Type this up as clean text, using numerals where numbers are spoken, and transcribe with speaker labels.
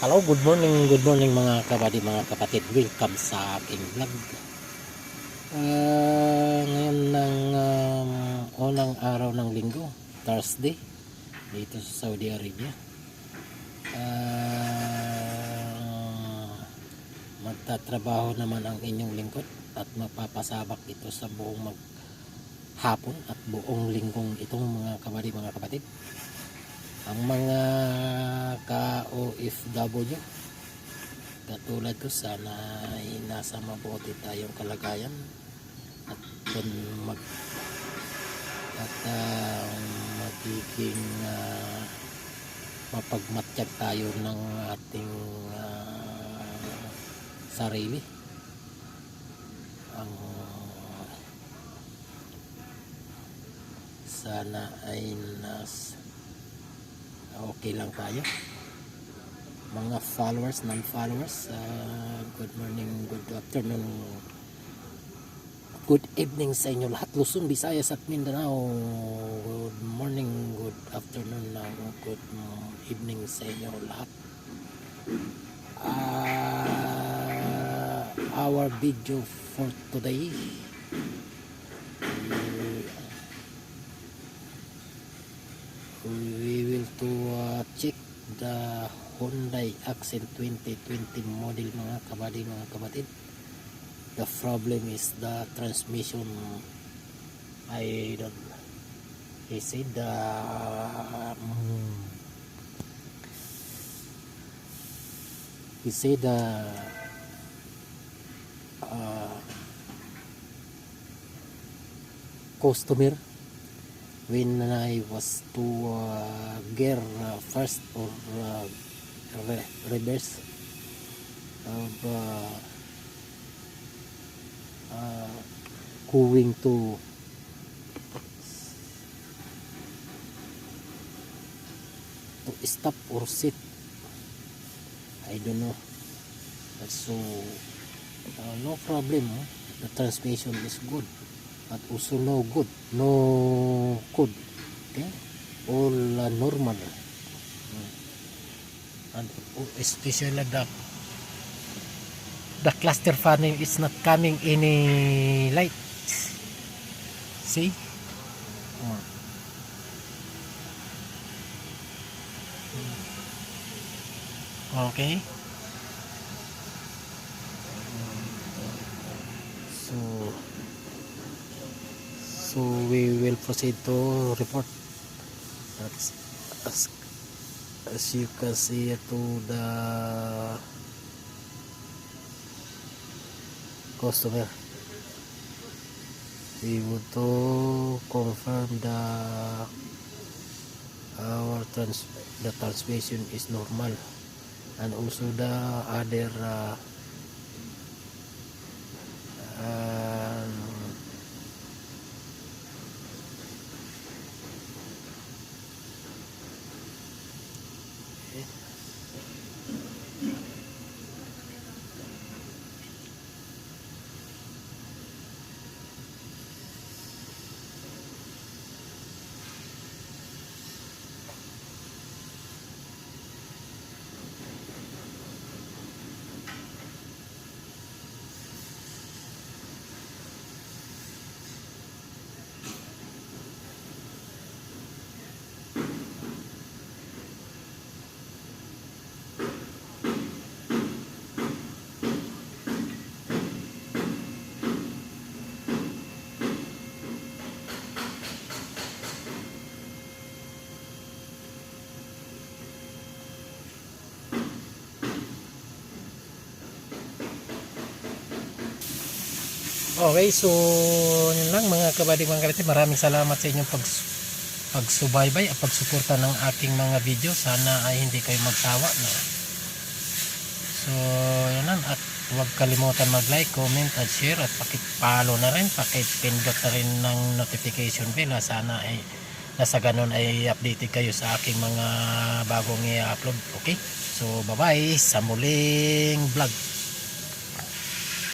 Speaker 1: Hello, good morning mga kabady, mga kapatid. Welcome sa aking vlog. Ngayon ng unang araw ng linggo, Thursday, dito sa Saudi Arabia. Magtatrabaho naman ang inyong lingkod at mapapasabak ito sa buong hapon at buong linggong itong mga kabady, mga kapatid. Ang mga ka-OFW katulad ko, sana ay nasa mabuti tayong kalagayan at magiging mapagmatyag tayo ng ating sarili. Sana ay okay lang tayo, mga followers, non-followers. Good morning, good afternoon, good evening sa inyo lahat. Luzon, Visayas at Mindanao, good morning, good afternoon, good evening sa inyo lahat. Our video for today, we will to check the Hyundai Accent 2020 model, mga kabady, mga kapatid. The problem is the transmission. I don't, he said customer, when I was to gear first or reverse of going to stop or sit, I don't know. So no problem, the transmission is good, but also no good, no good, okay, all normal. And especially the cluster fan is not coming any light, see. Okay, so we will proceed to report. That's as you can see to the customer. We would to confirm the transmission is normal, and also the other okay. So yun lang mga kabady, mga kapatid. Maraming salamat sa inyong pagsubaybay at pagsuporta ng aking mga video. Sana ay hindi kayo magsawa, no? So yun lang, at huwag kalimutan mag-like, comment at share, at pakipalo na rin, pakipindot na rin ng notification bell. Sana ay nasa ganun ay updated kayo sa aking mga bagong i-upload. Okay, so bye bye sa muling vlog.